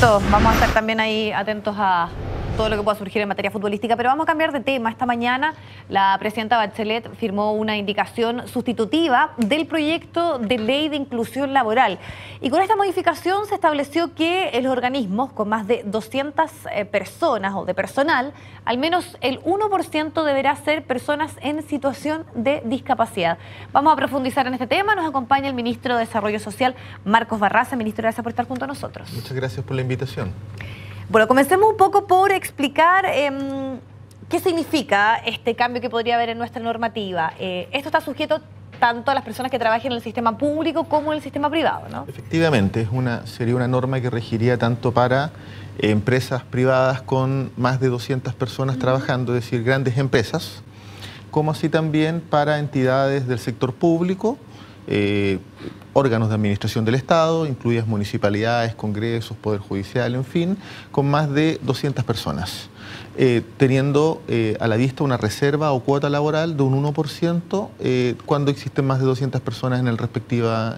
supuesto, vamos a estar también ahí atentos a todo lo que pueda surgir en materia futbolística, pero vamos a cambiar de tema. Esta mañana la presidenta Bachelet firmó una indicación sustitutiva del proyecto de ley de inclusión laboral. Y con esta modificación se estableció que los organismos con más de 200 personas o de personal, al menos el 1% deberá ser personas en situación de discapacidad. Vamos a profundizar en este tema. Nos acompaña el ministro de Desarrollo Social, Marcos Barraza. Ministro, gracias por estar junto a nosotros. Muchas gracias por la invitación. Bueno, comencemos un poco por explicar qué significa este cambio que podría haber en nuestra normativa. Esto está sujeto tanto a las personas que trabajen en el sistema público como en el sistema privado, ¿no? Efectivamente, sería una norma que regiría tanto para empresas privadas con más de 200 personas trabajando, es decir, grandes empresas, como así también para entidades del sector público, órganos de administración del Estado, incluidas municipalidades, congresos, Poder Judicial, en fin, con más de 200 personas, teniendo a la vista una reserva o cuota laboral de un 1% cuando existen más de 200 personas en la respectiva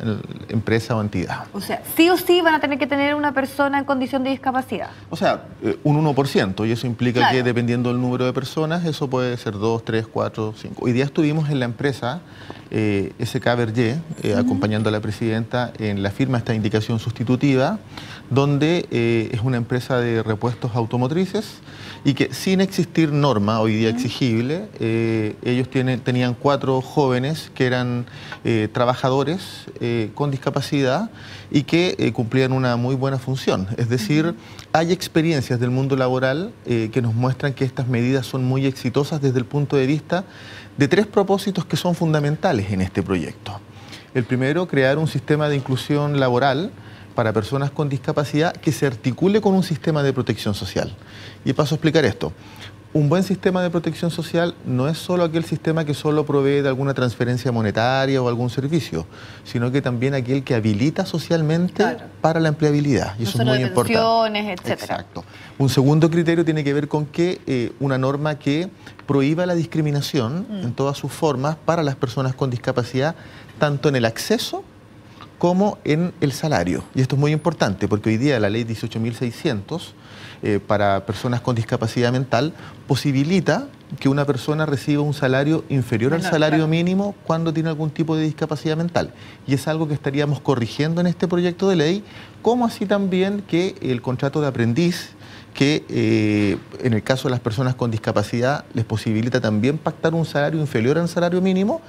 empresa o entidad. O sea, sí o sí van a tener que tener una persona en condición de discapacidad. O sea, un 1%, y eso implica claro, que dependiendo del número de personas, eso puede ser 2, 3, 4, 5. Hoy día estuvimos en la empresa SK Berger, acompañando a la presidenta en la firma de esta indicación sustitutiva, donde es una empresa de repuestos automotrices y que sin existir norma hoy día exigible, ellos tenían 4 jóvenes que eran trabajadores con discapacidad y que cumplían una muy buena función. Es decir, hay experiencias del mundo laboral que nos muestran que estas medidas son muy exitosas desde el punto de vista de 3 propósitos que son fundamentales en este proyecto. El primero, crear un sistema de inclusión laboral para personas con discapacidad que se articule con un sistema de protección social. Y paso a explicar esto. Un buen sistema de protección social no es solo aquel sistema que solo provee de alguna transferencia monetaria o algún servicio, sino que también aquel que habilita socialmente para la empleabilidad. Y eso es muy importante. Etcétera. Exacto. Un segundo criterio tiene que ver con que una norma que prohíba la discriminación en todas sus formas para las personas con discapacidad, tanto en el acceso como en el salario. Y esto es muy importante porque hoy día la ley 18.600 para personas con discapacidad mental posibilita que una persona reciba un salario inferior al salario mínimo cuando tiene algún tipo de discapacidad mental. Y es algo que estaríamos corrigiendo en este proyecto de ley, como así también que el contrato de aprendiz, que en el caso de las personas con discapacidad les posibilita también pactar un salario inferior al salario mínimo,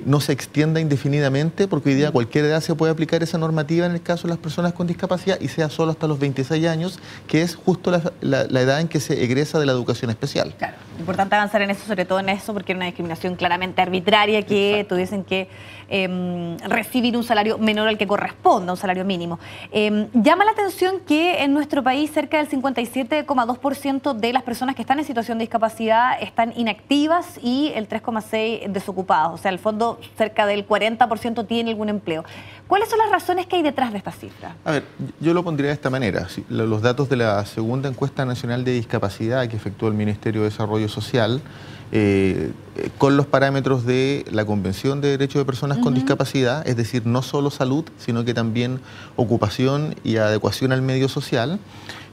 no se extienda indefinidamente, porque hoy día a cualquier edad se puede aplicar esa normativa en el caso de las personas con discapacidad y sea solo hasta los 26 años, que es justo la edad en que se egresa de la educación especial. Claro, importante avanzar en eso, sobre todo en eso, porque era una discriminación claramente arbitraria que tuviesen que recibir un salario menor al que corresponda, un salario mínimo. Llama la atención que en nuestro país cerca del 57,2% de las personas que están en situación de discapacidad están inactivas y el 3,6% desocupados. O sea, al fondo cerca del 40% tiene algún empleo. ¿Cuáles son las razones que hay detrás de esta cifra? A ver, yo lo pondría de esta manera. Los datos de la segunda encuesta nacional de discapacidad que efectuó el Ministerio de Desarrollo Social, con los parámetros de la Convención de Derechos de Personas con Discapacidad, es decir, no solo salud, sino que también ocupación y adecuación al medio social,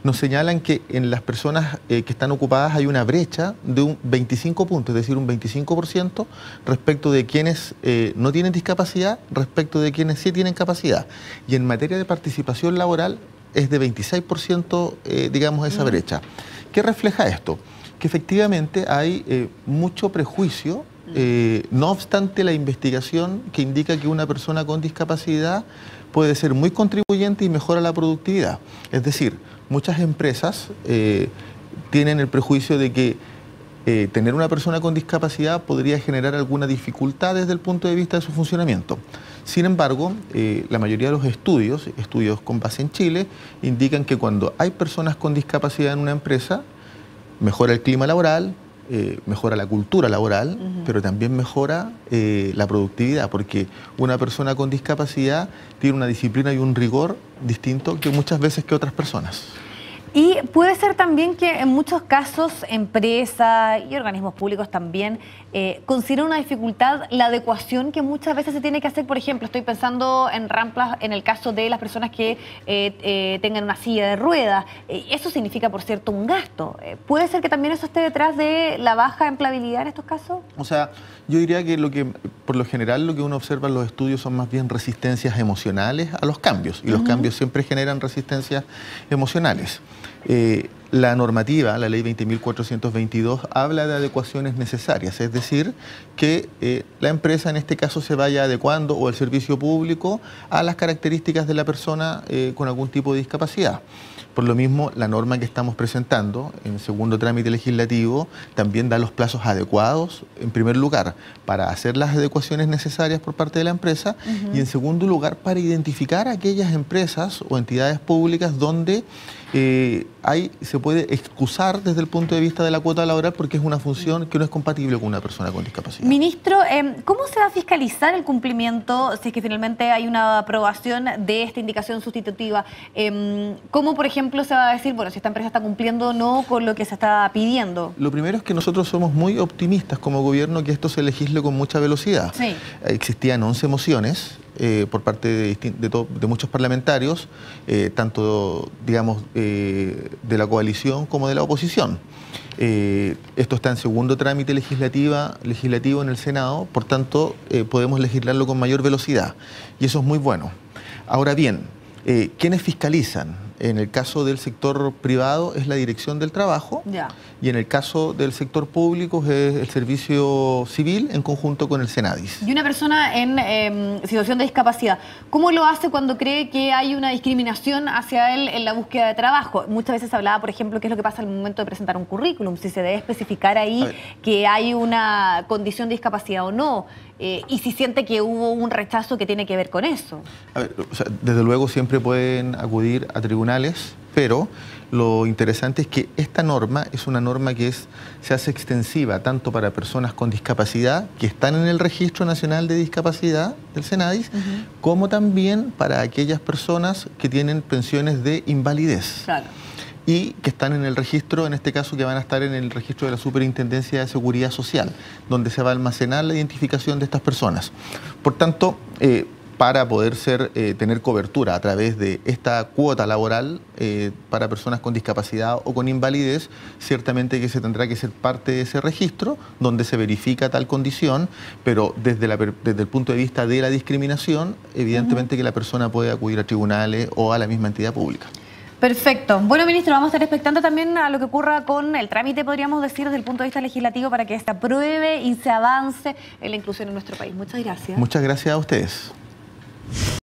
nos señalan que en las personas que están ocupadas hay una brecha de un 25 puntos, es decir, un 25% respecto de quienes no tienen discapacidad, respecto de quienes sí tienen capacidad. Y en materia de participación laboral es de 26%, digamos, esa brecha. ¿Qué refleja esto? Que efectivamente hay mucho prejuicio, no obstante la investigación que indica que una persona con discapacidad puede ser muy contribuyente y mejora la productividad. Es decir, muchas empresas tienen el prejuicio de que tener una persona con discapacidad podría generar alguna dificultad desde el punto de vista de su funcionamiento. Sin embargo, la mayoría de los estudios con base en Chile, indican que cuando hay personas con discapacidad en una empresa, mejora el clima laboral, mejora la cultura laboral, pero también mejora la productividad, porque una persona con discapacidad tiene una disciplina y un rigor distinto que muchas veces que otras personas. Y puede ser también que en muchos casos empresas y organismos públicos también consideran una dificultad la adecuación que muchas veces se tiene que hacer. Por ejemplo, estoy pensando en rampas en el caso de las personas que tengan una silla de ruedas. Eso significa, por cierto, un gasto. ¿Puede ser que también eso esté detrás de la baja empleabilidad en estos casos? O sea, yo diría que por lo general lo que uno observa en los estudios son más bien resistencias emocionales a los cambios, y los cambios siempre generan resistencias emocionales. La normativa, la ley 20.422, habla de adecuaciones necesarias, es decir, que la empresa en este caso se vaya adecuando, o el servicio público, a las características de la persona con algún tipo de discapacidad. Por lo mismo, la norma que estamos presentando en segundo trámite legislativo también da los plazos adecuados, en primer lugar, para hacer las adecuaciones necesarias por parte de la empresa, y en segundo lugar, para identificar aquellas empresas o entidades públicas donde se puede excusar desde el punto de vista de la cuota laboral, porque es una función que no es compatible con una persona con discapacidad. Ministro, ¿cómo se va a fiscalizar el cumplimiento si es que finalmente hay una aprobación de esta indicación sustitutiva? ¿Cómo, por ejemplo, se va a decir, bueno, si esta empresa está cumpliendo o no con lo que se está pidiendo? Lo primero es que nosotros somos muy optimistas como gobierno que esto se legisle con mucha velocidad. Sí. Existían 11 mociones por parte de muchos parlamentarios, tanto, digamos, de la coalición como de la oposición. Esto está en segundo trámite legislativo en el Senado, por tanto, podemos legislarlo con mayor velocidad, y eso es muy bueno. Ahora bien, ¿quiénes fiscalizan? En el caso del sector privado es la Dirección del Trabajo, y en el caso del sector público es el Servicio Civil en conjunto con el Senadis. Y una persona en situación de discapacidad, ¿cómo lo hace cuando cree que hay una discriminación hacia él en la búsqueda de trabajo? Muchas veces se hablaba, por ejemplo, qué es lo que pasa al momento de presentar un currículum, si se debe especificar ahí que hay una condición de discapacidad o no. Y si siente que hubo un rechazo que tiene que ver con eso. A ver, o sea, desde luego siempre pueden acudir a tribunales, pero lo interesante es que esta norma es una norma que se hace extensiva tanto para personas con discapacidad que están en el Registro Nacional de Discapacidad del Senadis, como también para aquellas personas que tienen pensiones de invalidez. Claro. Y que están en el registro, en este caso que van a estar en el registro de la Superintendencia de Seguridad Social, donde se va a almacenar la identificación de estas personas. Por tanto, para poder tener cobertura a través de esta cuota laboral para personas con discapacidad o con invalidez, ciertamente que se tendrá que ser parte de ese registro, donde se verifica tal condición, pero desde el punto de vista de la discriminación, evidentemente que la persona puede acudir a tribunales o a la misma entidad pública. Perfecto. Bueno, ministro, vamos a estar expectantes también a lo que ocurra con el trámite, podríamos decir, desde el punto de vista legislativo, para que se apruebe y se avance en la inclusión en nuestro país. Muchas gracias. Muchas gracias a ustedes.